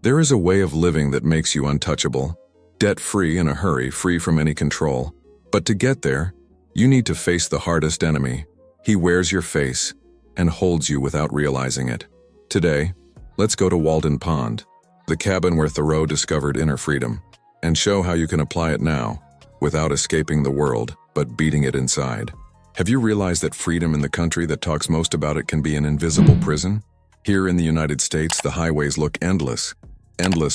There is a way of living that makes you untouchable, debt-free in a hurry, free from any control. But to get there, you need to face the hardest enemy. He wears your face and holds you without realizing it. Today, let's go to Walden Pond, the cabin where Thoreau discovered inner freedom, and show how you can apply it now, without escaping the world, but beating it inside. Have you realized that freedom in the country that talks most about it can be an invisible prison? Here in the United States, the highways look endless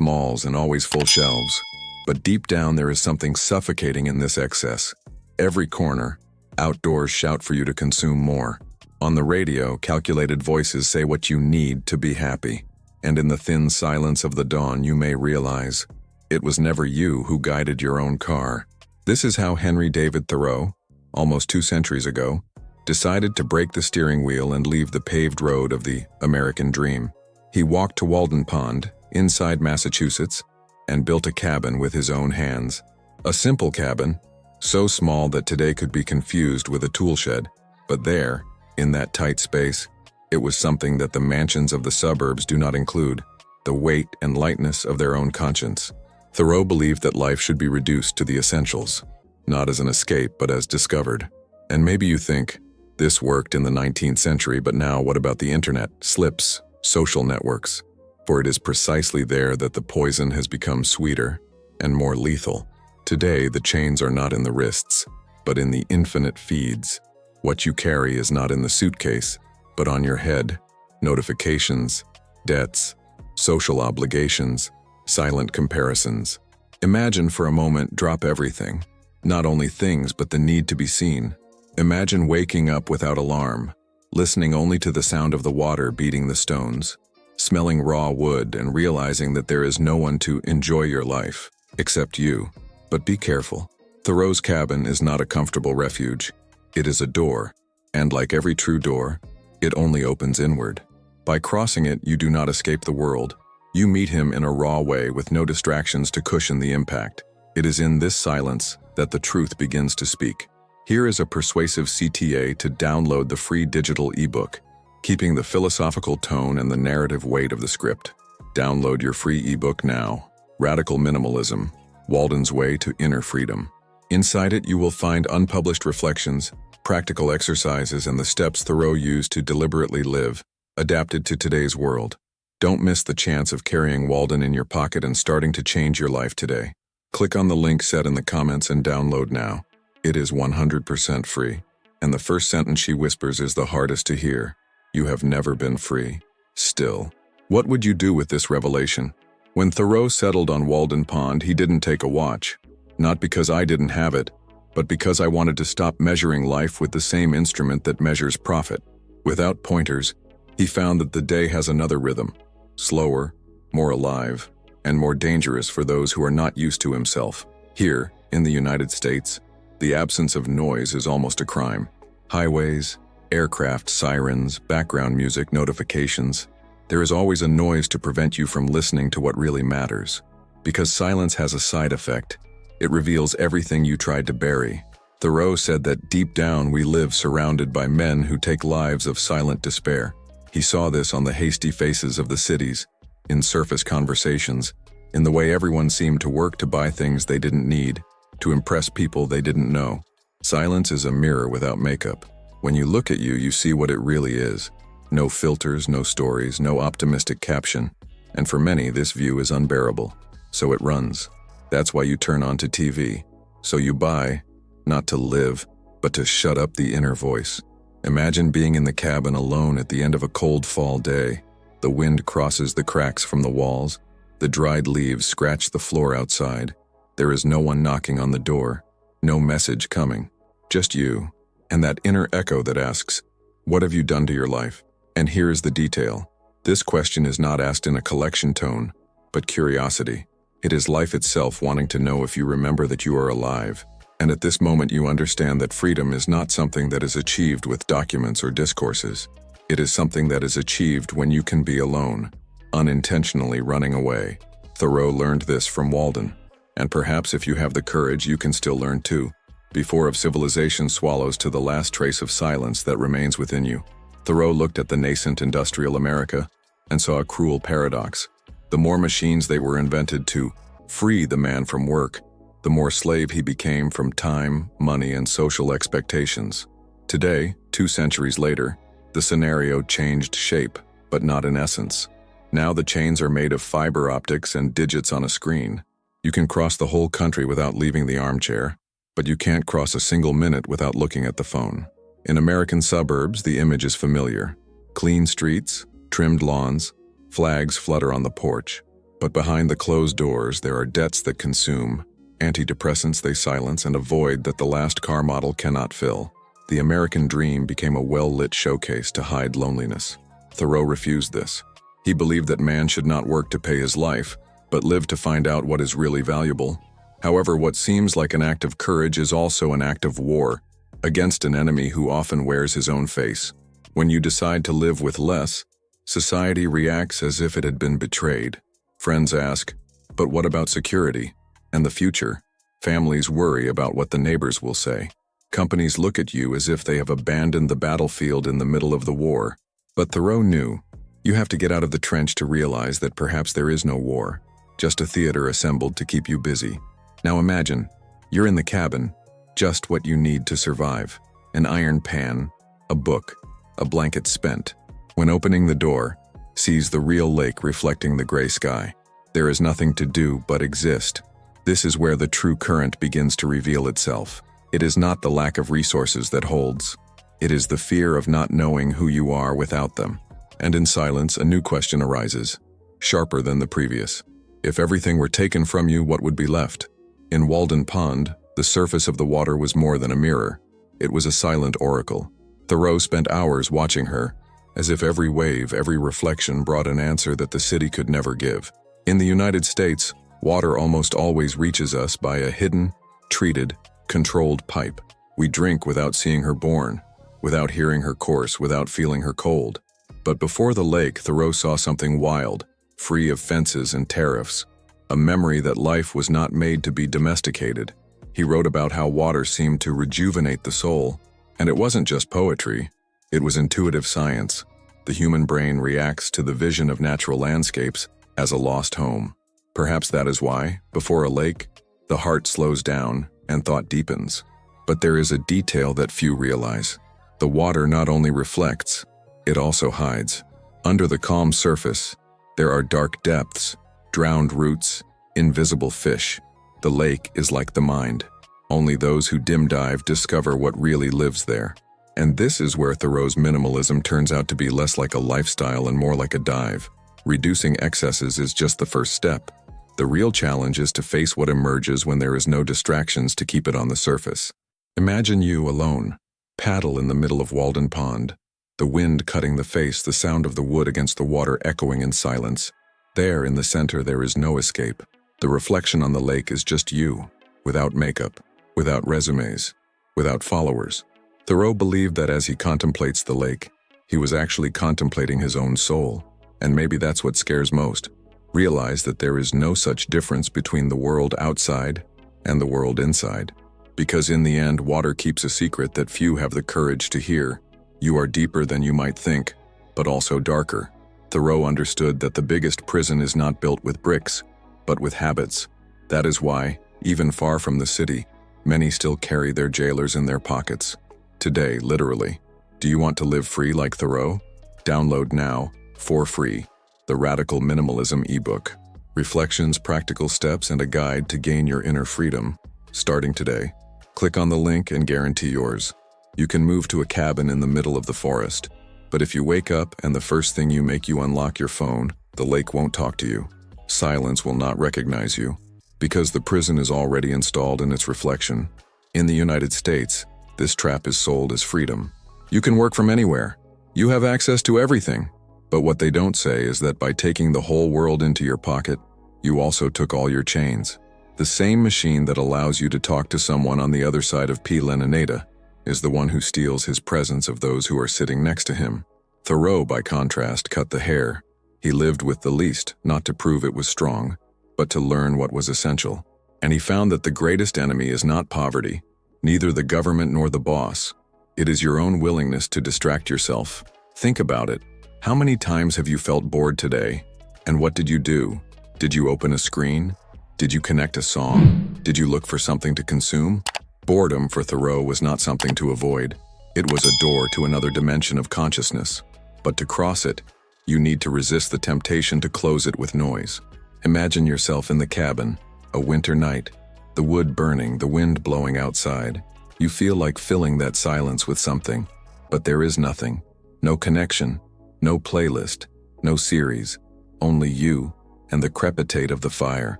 malls and always full shelves. But deep down there is something suffocating in this excess. Every corner, outdoors shout for you to consume more. On the radio, calculated voices say what you need to be happy. And in the thin silence of the dawn, you may realize it was never you who guided your own car. This is how Henry David Thoreau, almost 2 centuries ago, decided to break the steering wheel and leave the paved road of the American dream. He walked to Walden Pond, inside Massachusetts, and built a cabin with his own hands. A simple cabin, so small that today could be confused with a tool shed. But there, in that tight space, it was something that the mansions of the suburbs do not include, the weight and lightness of their own conscience. Thoreau believed that life should be reduced to the essentials, not as an escape but as discovered. And maybe you think, this worked in the 19th century, but now what about the internet, slips, social networks? For it is precisely there that the poison has become sweeter and more lethal. Today, the chains are not in the wrists, but in the infinite feeds. What you carry is not in the suitcase, but on your head. Notifications, debts, social obligations, silent comparisons. Imagine for a moment, drop everything. Not only things, but the need to be seen. Imagine waking up without alarm, listening only to the sound of the water beating the stones, smelling raw wood and realizing that there is no one to enjoy your life, except you. But be careful. Thoreau's cabin is not a comfortable refuge. It is a door, and like every true door, it only opens inward. By crossing it, you do not escape the world. You meet him in a raw way with no distractions to cushion the impact. It is in this silence that the truth begins to speak. Here is a persuasive CTA to download the free digital ebook, keeping the philosophical tone and the narrative weight of the script. Download your free ebook now. Radical Minimalism, Walden's Way to Inner Freedom. Inside it, you will find unpublished reflections, practical exercises, and the steps Thoreau used to deliberately live, adapted to today's world. Don't miss the chance of carrying Walden in your pocket and starting to change your life today. Click on the link set in the comments and download now. It is 100% free. And the first sentence she whispers is the hardest to hear. You have never been free. Still. What would you do with this revelation? When Thoreau settled on Walden Pond, he didn't take a watch. Not because I didn't have it, but because I wanted to stop measuring life with the same instrument that measures profit. Without pointers, he found that the day has another rhythm, slower, more alive, and more dangerous for those who are not used to himself. Here, in the United States, the absence of noise is almost a crime. Highways, aircraft, sirens, background music, notifications. There is always a noise to prevent you from listening to what really matters. Because silence has a side effect. It reveals everything you tried to bury. Thoreau said that deep down we live surrounded by men who take lives of silent despair. He saw this on the hasty faces of the cities, in surface conversations, in the way everyone seemed to work to buy things they didn't need, to impress people they didn't know. Silence is a mirror without makeup. When you look at you, you see what it really is. No filters, no stories, no optimistic caption. And for many, this view is unbearable. So it runs. That's why you turn on to TV. So you buy, not to live, but to shut up the inner voice. Imagine being in the cabin alone at the end of a cold fall day. The wind crosses the cracks from the walls. The dried leaves scratch the floor outside. There is no one knocking on the door. No message coming. Just you. And that inner echo that asks, what have you done to your life? And here is the detail. This question is not asked in a collection tone, but curiosity. It is life itself wanting to know if you remember that you are alive. And at this moment you understand that freedom is not something that is achieved with documents or discourses. It is something that is achieved when you can be alone, unintentionally running away. Thoreau learned this from Walden. And perhaps if you have the courage, you can still learn too, before of civilization swallows to the last trace of silence that remains within you. Thoreau looked at the nascent industrial America and saw a cruel paradox. The more machines they were invented to free the man from work, the more slave he became from time, money, and social expectations. Today, 2 centuries later, the scenario changed shape, but not in essence. Now the chains are made of fiber optics and digits on a screen. You can cross the whole country without leaving the armchair, but you can't cross a single minute without looking at the phone. In American suburbs, the image is familiar. Clean streets, trimmed lawns, flags flutter on the porch. But behind the closed doors, there are debts that consume, antidepressants they silence, and a void that the last car model cannot fill. The American dream became a well-lit showcase to hide loneliness. Thoreau refused this. He believed that man should not work to pay his life, but live to find out what is really valuable. However, what seems like an act of courage is also an act of war, against an enemy who often wears his own face. When you decide to live with less, society reacts as if it had been betrayed. Friends ask, but what about security and the future? Families worry about what the neighbors will say. Companies look at you as if they have abandoned the battlefield in the middle of the war. But Thoreau knew, you have to get out of the trench to realize that perhaps there is no war, just a theater assembled to keep you busy. Now imagine, you're in the cabin, just what you need to survive. An iron pan, a book, a blanket spent. When opening the door, sees the real lake reflecting the gray sky. There is nothing to do but exist. This is where the true current begins to reveal itself. It is not the lack of resources that holds. It is the fear of not knowing who you are without them. And in silence, a new question arises, sharper than the previous. If everything were taken from you, what would be left? In Walden Pond, the surface of the water was more than a mirror. It was a silent oracle. Thoreau spent hours watching her, as if every wave, every reflection brought an answer that the city could never give. In the United States, water almost always reaches us by a hidden, treated, controlled pipe. We drink without seeing her born, without hearing her course, without feeling her cold. But before the lake, Thoreau saw something wild, free of fences and tariffs, a memory that life was not made to be domesticated. He wrote about how water seemed to rejuvenate the soul, and it wasn't just poetry, it was intuitive science. The human brain reacts to the vision of natural landscapes as a lost home. Perhaps that is why, before a lake, the heart slows down and thought deepens. But there is a detail that few realize. The water not only reflects, it also hides. Under the calm surface, there are dark depths, drowned roots, invisible fish. The lake is like the mind. Only those who dim dive discover what really lives there. And this is where Thoreau's minimalism turns out to be less like a lifestyle and more like a dive. Reducing excesses is just the first step. The real challenge is to face what emerges when there is no distractions to keep it on the surface. Imagine you alone, paddle in the middle of Walden Pond, the wind cutting the face, the sound of the wood against the water echoing in silence. There, in the center, there is no escape. The reflection on the lake is just you, without makeup, without resumes, without followers. Thoreau believed that as he contemplates the lake, he was actually contemplating his own soul. And maybe that's what scares most. Realize that there is no such difference between the world outside and the world inside. Because in the end, water keeps a secret that few have the courage to hear. You are deeper than you might think, but also darker. Thoreau understood that the biggest prison is not built with bricks, but with habits. That is why, even far from the city, many still carry their jailers in their pockets. Today, literally. Do you want to live free like Thoreau? Download now, for free, the Radical Minimalism ebook. Reflections, practical steps, and a guide to gain your inner freedom. Starting today. Click on the link and guarantee yours. You can move to a cabin in the middle of the forest. But if you wake up and the first thing you make you unlock your phone, the lake won't talk to you. Silence will not recognize you, because the prison is already installed in its reflection. In the United States, this trap is sold as freedom. You can work from anywhere. You have access to everything. But what they don't say is that by taking the whole world into your pocket, you also took all your chains. The same machine that allows you to talk to someone on the other side of P. Leninata is the one who steals his presence of those who are sitting next to him. Thoreau, by contrast, cut the hair. He lived with the least, not to prove it was strong, but to learn what was essential. And he found that the greatest enemy is not poverty, neither the government nor the boss. It is your own willingness to distract yourself. Think about it. How many times have you felt bored today? And what did you do? Did you open a screen? Did you connect a song? Did you look for something to consume? Boredom for Thoreau was not something to avoid. It was a door to another dimension of consciousness. But to cross it, you need to resist the temptation to close it with noise. Imagine yourself in the cabin, a winter night, the wood burning, the wind blowing outside. You feel like filling that silence with something, but there is nothing. No connection, no playlist, no series, only you and the crepitate of the fire.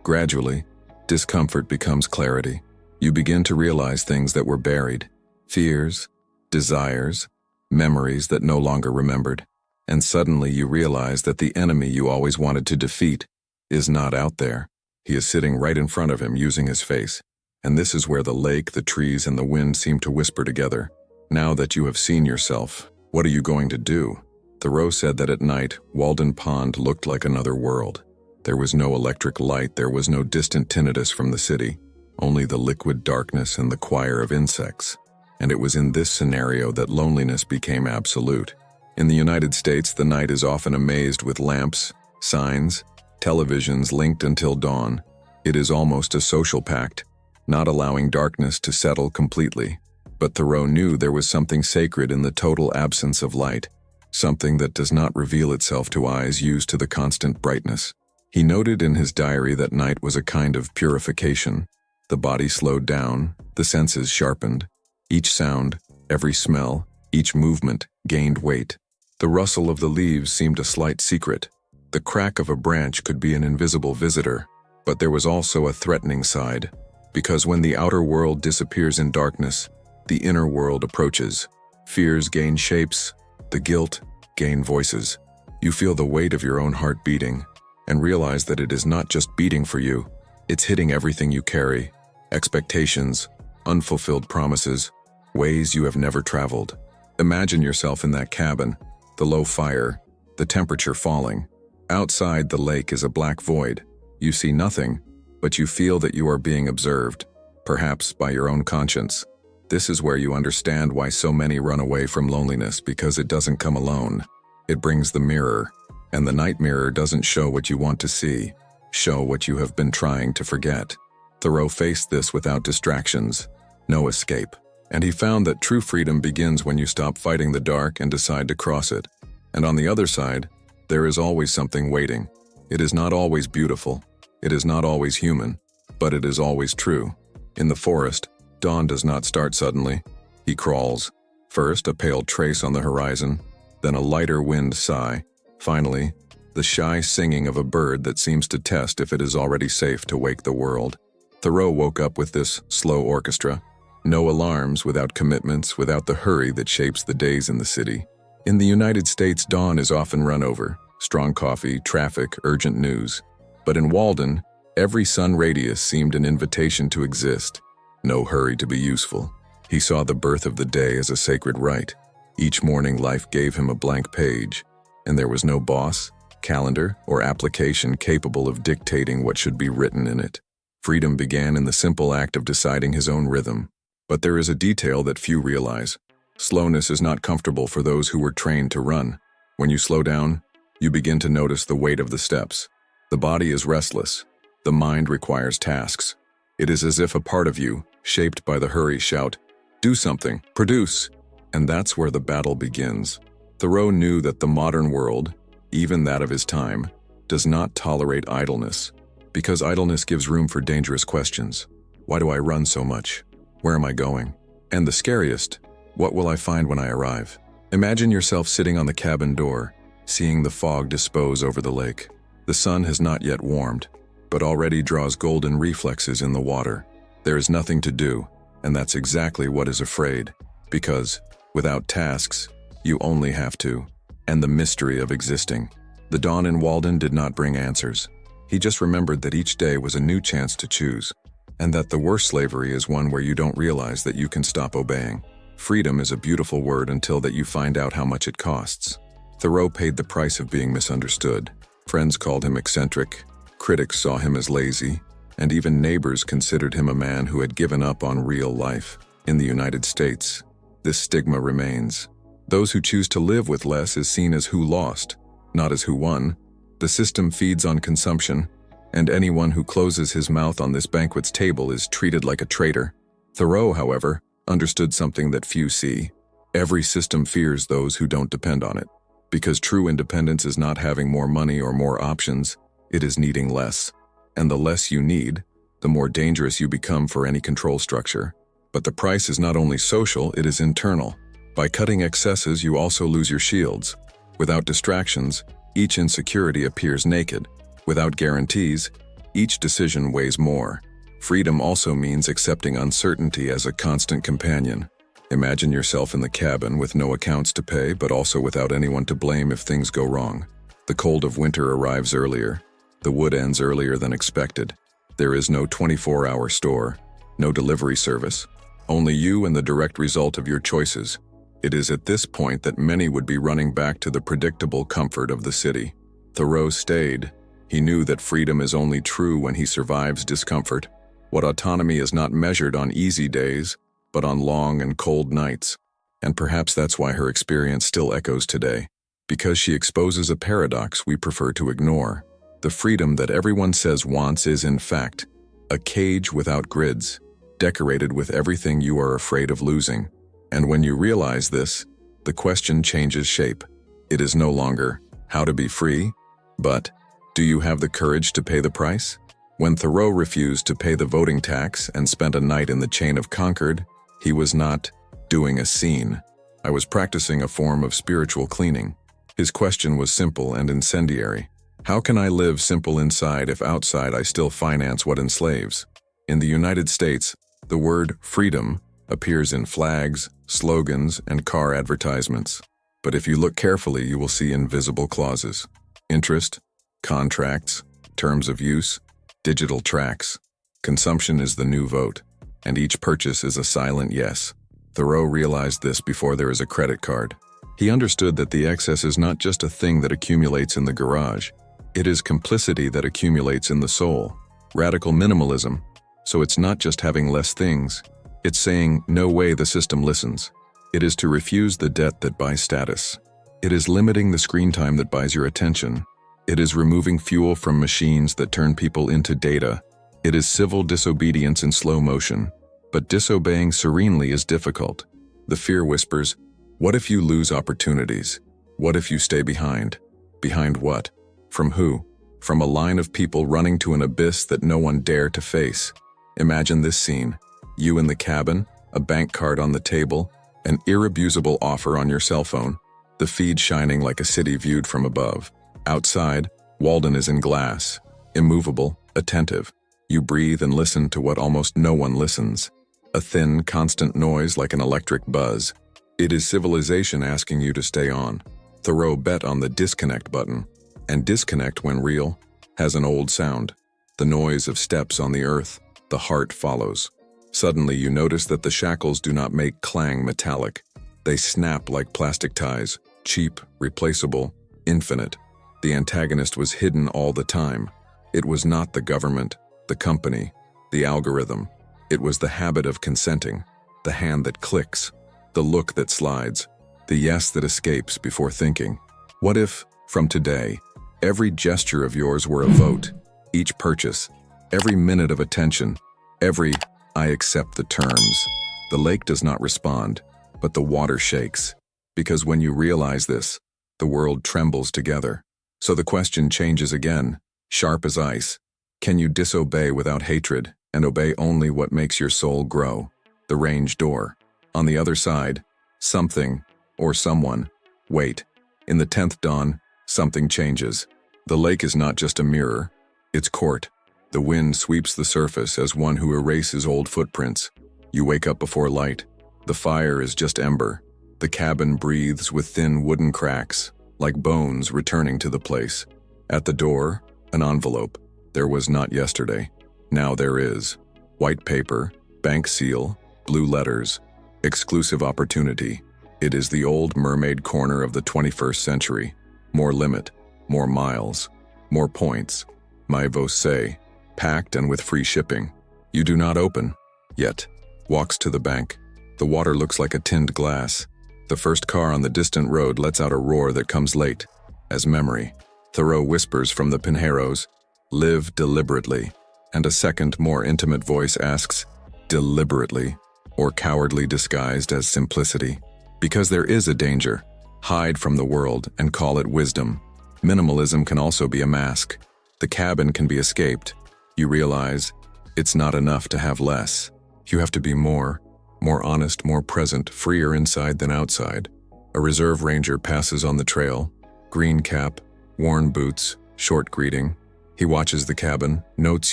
Gradually, discomfort becomes clarity. You begin to realize things that were buried, fears, desires, memories that no longer remembered. And suddenly you realize that the enemy you always wanted to defeat is not out there. He is sitting right in front of him using his face. And this is where the lake, the trees, and the wind seem to whisper together. Now that you have seen yourself, what are you going to do? Thoreau said that at night, Walden Pond looked like another world. There was no electric light, there was no distant tinnitus from the city, only the liquid darkness and the choir of insects. And it was in this scenario that loneliness became absolute. In the United States, the night is often amazed with lamps, signs, televisions linked until dawn. It is almost a social pact, not allowing darkness to settle completely. But Thoreau knew there was something sacred in the total absence of light, something that does not reveal itself to eyes used to the constant brightness. He noted in his diary that night was a kind of purification. The body slowed down, the senses sharpened. Each sound, every smell, each movement gained weight. The rustle of the leaves seemed a slight secret. The crack of a branch could be an invisible visitor, but there was also a threatening side, because when the outer world disappears in darkness, the inner world approaches. Fears gain shapes, the guilt gain voices. You feel the weight of your own heart beating, and realize that it is not just beating for you, it's hitting everything you carry. Expectations, unfulfilled promises, ways you have never traveled. Imagine yourself in that cabin, the low fire, the temperature falling. Outside, the lake is a black void. You see nothing, but you feel that you are being observed, perhaps by your own conscience. This is where you understand why so many run away from loneliness, because it doesn't come alone. It brings the mirror, and the night mirror doesn't show what you want to see, show what you have been trying to forget. Thoreau faced this without distractions, no escape. And he found that true freedom begins when you stop fighting the dark and decide to cross it. And on the other side, there is always something waiting. It is not always beautiful. It is not always human, but it is always true. In the forest, dawn does not start suddenly. He crawls. First, a pale trace on the horizon, then a lighter wind sigh. Finally, the shy singing of a bird that seems to test if it is already safe to wake the world. Thoreau woke up with this slow orchestra. No alarms, without commitments, without the hurry that shapes the days in the city. In the United States, dawn is often run over. Strong coffee, traffic, urgent news. But in Walden, every sun radius seemed an invitation to exist. No hurry to be useful. He saw the birth of the day as a sacred rite. Each morning life gave him a blank page, and there was no boss, calendar, or application capable of dictating what should be written in it. Freedom began in the simple act of deciding his own rhythm. But there is a detail that few realize. Slowness is not comfortable for those who were trained to run. When you slow down, you begin to notice the weight of the steps. The body is restless. The mind requires tasks. It is as if a part of you, shaped by the hurry, shout, "Do something, produce!" And that's where the battle begins. Thoreau knew that the modern world, even that of his time, does not tolerate idleness, because idleness gives room for dangerous questions. Why do I run so much? Where am I going? And the scariest, what will I find when I arrive? Imagine yourself sitting on the cabin door, seeing the fog dispose over the lake. The sun has not yet warmed, but already draws golden reflexes in the water. There is nothing to do, and that's exactly what is afraid, because, without tasks, you only have to, and the mystery of existing. The dawn in Walden did not bring answers. He just remembered that each day was a new chance to choose. And that the worst slavery is one where you don't realize that you can stop obeying. Freedom is a beautiful word until that you find out how much it costs. Thoreau paid the price of being misunderstood. Friends called him eccentric, critics saw him as lazy, and even neighbors considered him a man who had given up on real life. In the United States, this stigma remains. Those who choose to live with less is seen as who lost, not as who won. The The system feeds on consumption, and anyone who closes his mouth on this banquet's table is treated like a traitor. Thoreau, however, understood something that few see. Every system fears those who don't depend on it, because true independence is not having more money or more options, it is needing less. And the less you need, the more dangerous you become for any control structure. But the price is not only social, it is internal. By cutting excesses, you also lose your shields. Without distractions, each insecurity appears naked. Without guarantees, each decision weighs more. Freedom also means accepting uncertainty as a constant companion. Imagine yourself in the cabin with no accounts to pay, but also without anyone to blame if things go wrong. The cold of winter arrives earlier. The wood ends earlier than expected. There is no 24-hour store, no delivery service. Only you and the direct result of your choices. It is at this point that many would be running back to the predictable comfort of the city. Thoreau stayed. He knew that freedom is only true when he survives discomfort. What autonomy is not measured on easy days, but on long and cold nights. And perhaps that's why her experience still echoes today. Because she exposes a paradox we prefer to ignore. The freedom that everyone says wants is, in fact, a cage without grids, decorated with everything you are afraid of losing. And when you realize this, the question changes shape. It is no longer how to be free, but do you have the courage to pay the price? When Thoreau refused to pay the voting tax and spent a night in the chain of Concord, he was not doing a scene. I was practicing a form of spiritual cleaning. His question was simple and incendiary. How can I live simple inside if outside I still finance what enslaves? In the United States, the word freedom appears in flags, slogans, and car advertisements. But if you look carefully, you will see invisible clauses. Interest, contracts, terms of use, digital tracks. Consumption is the new vote, and each purchase is a silent yes. Thoreau realized this before there is a credit card. He understood that the excess is not just a thing that accumulates in the garage. It is complicity that accumulates in the soul. Radical minimalism. So it's not just having less things. It's saying, no way, the system listens. It is to refuse the debt that buys status. It is limiting the screen time that buys your attention. It is removing fuel from machines that turn people into data. It is civil disobedience in slow motion. But disobeying serenely is difficult. The fear whispers, what if you lose opportunities? What if you stay behind? Behind what? From who? From a line of people running to an abyss that no one dare to face. Imagine this scene. You in the cabin, a bank card on the table, an irrefutable offer on your cell phone, the feed shining like a city viewed from above. Outside, Walden is in glass, immovable, attentive. You breathe and listen to what almost no one listens. A thin, constant noise like an electric buzz. It is civilization asking you to stay on. Thoreau bet on the disconnect button. And disconnect, when real, has an old sound. The noise of steps on the earth. The heart follows. Suddenly you notice that the shackles do not make clang metallic. They snap like plastic ties, cheap, replaceable, infinite. The antagonist was hidden all the time. It was not the government, the company, the algorithm. It was the habit of consenting, the hand that clicks, the look that slides, the yes that escapes before thinking. What if, from today, every gesture of yours were a vote, each purchase, every minute of attention, every I accept the terms. The lake does not respond, but the water shakes. Because when you realize this, the world trembles together. So the question changes again, sharp as ice. Can you disobey without hatred and obey only what makes your soul grow? The range door. On the other side, something or someone. Wait. In the 10th dawn, something changes. The lake is not just a mirror, it's court. The wind sweeps the surface as one who erases old footprints. You wake up before light. The fire is just ember. The cabin breathes with thin wooden cracks, like bones returning to the place. At the door, an envelope. There was not yesterday. Now there is. White paper, bank seal, blue letters, exclusive opportunity. It is the old mermaid corner of the 21st century. More limit, more miles, more points. My say, packed and with free shipping. You do not open. Yet. Walks to the bank. The water looks like a tinned glass. The first car on the distant road lets out a roar that comes late, as memory. Thoreau whispers from the pinheiros, live deliberately. And a second, more intimate voice asks, deliberately, or cowardly disguised as simplicity. Because there is a danger, hide from the world and call it wisdom. Minimalism can also be a mask. The cabin can be escaped. You realize it's not enough to have less. You have to be more honest, more present, freer inside than outside. A reserve ranger passes on the trail, green cap, worn boots, short greeting. He watches the cabin, notes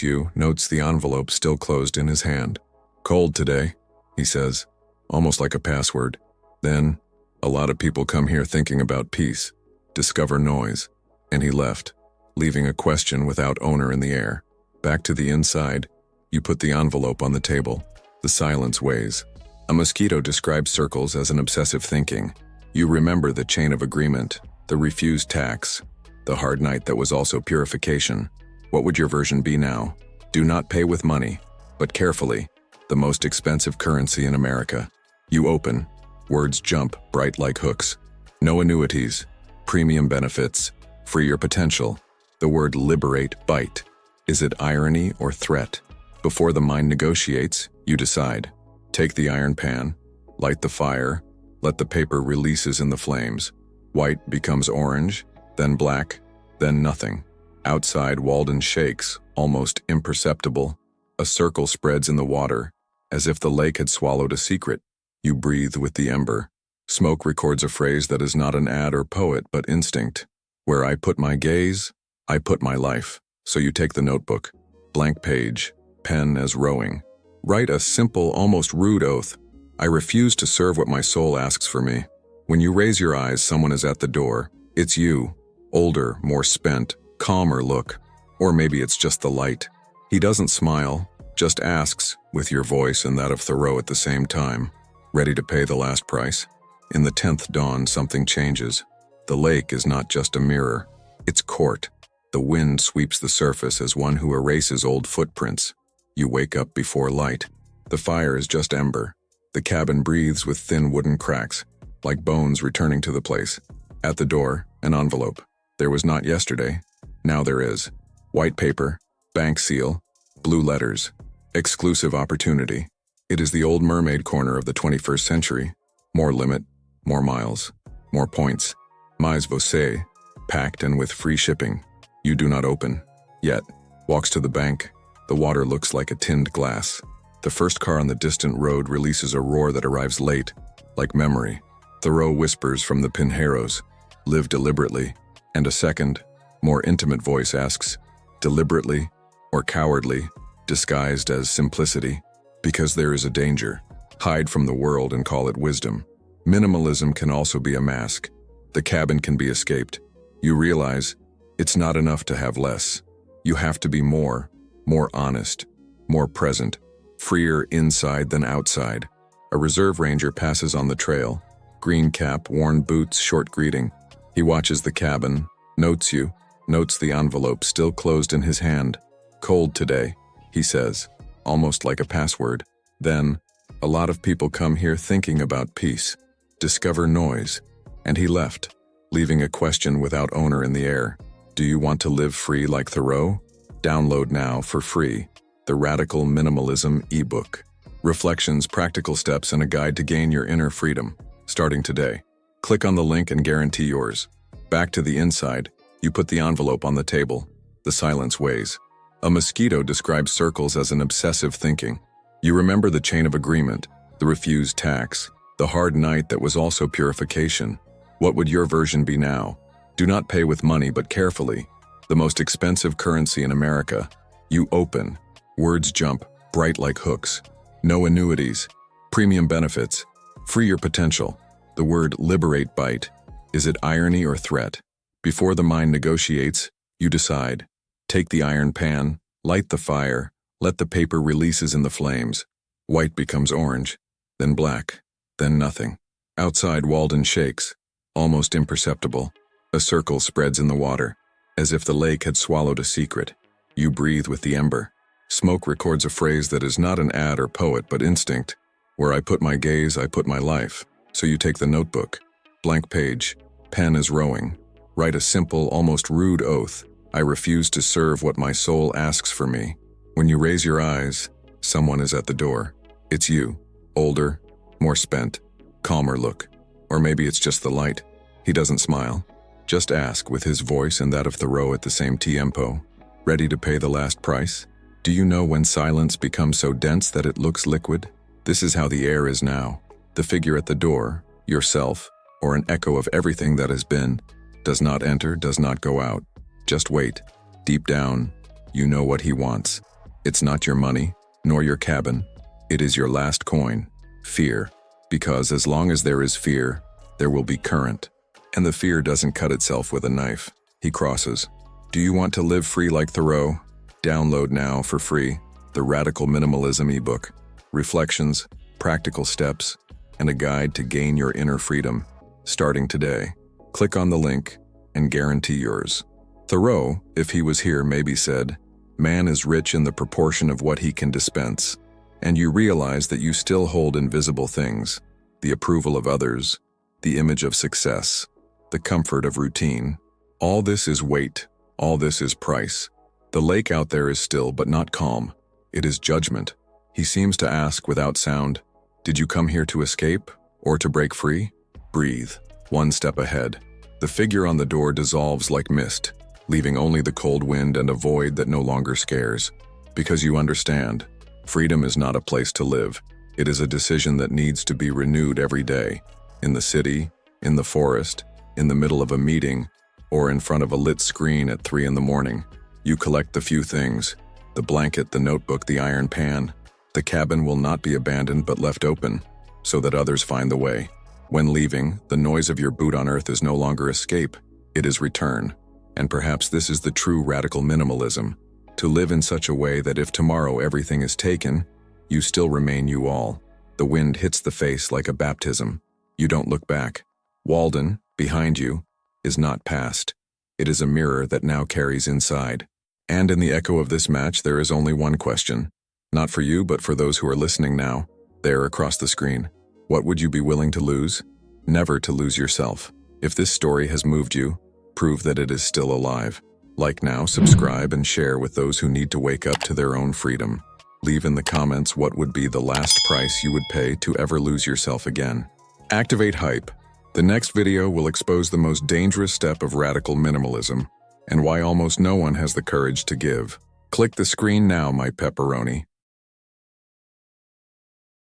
the envelope still closed in his hand. Cold today, he says, almost like a password. Then, a lot of people come here thinking about peace, discover noise. And he left, leaving a question without owner in the air. Back to the inside, you put the envelope on the table. The silence weighs. A mosquito describes circles as an obsessive thinking. You remember the chain of agreement, the refused tax, the hard night that was also purification. What would your version be now? Do not pay with money, but carefully, the most expensive currency in America. You open, words jump bright like hooks. No annuities, premium benefits, free your potential. The word liberate bite. Is it irony or threat? Before the mind negotiates, you decide. Take the iron pan, light the fire, let the paper releases in the flames. White becomes orange, then black, then nothing. Outside, Walden shakes, almost imperceptible. A circle spreads in the water, as if the lake had swallowed a secret. You breathe with the ember. Smoke records a phrase that is not an ad or poet, but instinct. Where I put my gaze, I put my life. So you take the notebook. Blank page, pen as rowing. Write a simple, almost rude oath. I refuse to serve what my soul asks for me. When you raise your eyes, someone is at the door. It's you. Older, more spent, calmer look. Or maybe it's just the light. He doesn't smile, just asks, with your voice and that of Thoreau at the same time. Ready to pay the last price? In the 10th dawn, something changes. The lake is not just a mirror. It's court. The wind sweeps the surface as one who erases old footprints. You wake up before light. The fire is just ember. The cabin breathes with thin wooden cracks, like bones returning to the place. At the door, an envelope. There was not yesterday. Now there is. White paper, bank seal, blue letters. Exclusive opportunity. It is the old mermaid corner of the 21st century. More limit, more miles, more points. Mais você, packed and with free shipping. You do not open. Yet, walks to the bank. The water looks like a tinned glass. The first car on the distant road releases a roar that arrives late, like memory. Thoreau whispers from the pinheiros, live deliberately. And a second, more intimate voice asks, deliberately or cowardly, disguised as simplicity. Because there is a danger, hide from the world and call it wisdom. Minimalism can also be a mask. The cabin can be escaped. You realize it's not enough to have less. You have to be more honest, more present, freer inside than outside. A reserve ranger passes on the trail, green cap, worn boots, short greeting. He watches the cabin, notes the envelope still closed in his hand. Cold today, he says, almost like a password. Then, a lot of people come here thinking about peace, discover noise, and he left, leaving a question without owner in the air. Do you want to live free like Thoreau? Download now for free the Radical Minimalism ebook. Reflections, practical steps, and a guide to gain your inner freedom, starting today. Click on the link and guarantee yours. Back to the inside, you put the envelope on the table. The silence weighs. A mosquito describes circles as an obsessive thinking. You remember the chain of agreement, the refused tax, the hard night that was also purification. What would your version be now? Do not pay with money, but carefully. The most expensive currency in America. You open. Words jump, bright like hooks. No annuities. Premium benefits. Free your potential. The word liberate bite. Is it irony or threat? Before the mind negotiates, you decide. Take the iron pan, light the fire, let the paper releases in the flames. White becomes orange, then black, then nothing. Outside, Walden shakes, almost imperceptible. A circle spreads in the water, as if the lake had swallowed a secret. You breathe with the ember. Smoke records a phrase that is not an ad or poet, but instinct. Where I put my gaze, I put my life. So you take the notebook. Blank page, pen is rowing. Write a simple, almost rude oath. I refuse to serve what my soul asks for me. When you raise your eyes, someone is at the door. It's you. Older, more spent, calmer look. Or maybe it's just the light. He doesn't smile. Just ask, with his voice and that of Thoreau at the same tempo. Ready to pay the last price? Do you know when silence becomes so dense that it looks liquid? This is how the air is now. The figure at the door, yourself, or an echo of everything that has been, does not enter, does not go out. Just wait. Deep down, you know what he wants. It's not your money, nor your cabin. It is your last coin, fear. Because as long as there is fear, there will be current. And the fear doesn't cut itself with a knife. He crosses. Do you want to live free like Thoreau? Download now for free the Radical Minimalism ebook. Reflections, practical steps, and a guide to gain your inner freedom. Starting today. Click on the link and guarantee yours. Thoreau, if he was here, maybe said, "Man is rich in the proportion of what he can dispense." And you realize that you still hold invisible things, the approval of others, the image of success, the comfort of routine. All this is weight, all this is price. The lake out there is still but not calm. It is judgment. He seems to ask without sound, did you come here to escape or to break free? Breathe, one step ahead. The figure on the door dissolves like mist, leaving only the cold wind and a void that no longer scares. Because you understand, freedom is not a place to live. It is a decision that needs to be renewed every day. In the city, in the forest, in the middle of a meeting, or in front of a lit screen at 3 in the morning. You collect the few things, the blanket, the notebook, the iron pan. The cabin will not be abandoned but left open, so that others find the way. When leaving, the noise of your boot on earth is no longer escape, it is return. And perhaps this is the true radical minimalism, to live in such a way that if tomorrow everything is taken, you still remain you all. The wind hits the face like a baptism. You don't look back. Walden, behind you, is not past. It is a mirror that now carries inside. And in the echo of this match, there is only one question. Not for you, but for those who are listening now, there across the screen. What would you be willing to lose? Never to lose yourself. If this story has moved you, prove that it is still alive. Like now, subscribe, and share with those who need to wake up to their own freedom. Leave in the comments what would be the last price you would pay to ever lose yourself again. Activate hype. The next video will expose the most dangerous step of radical minimalism and why almost no one has the courage to give. Click the screen now, my pepperoni.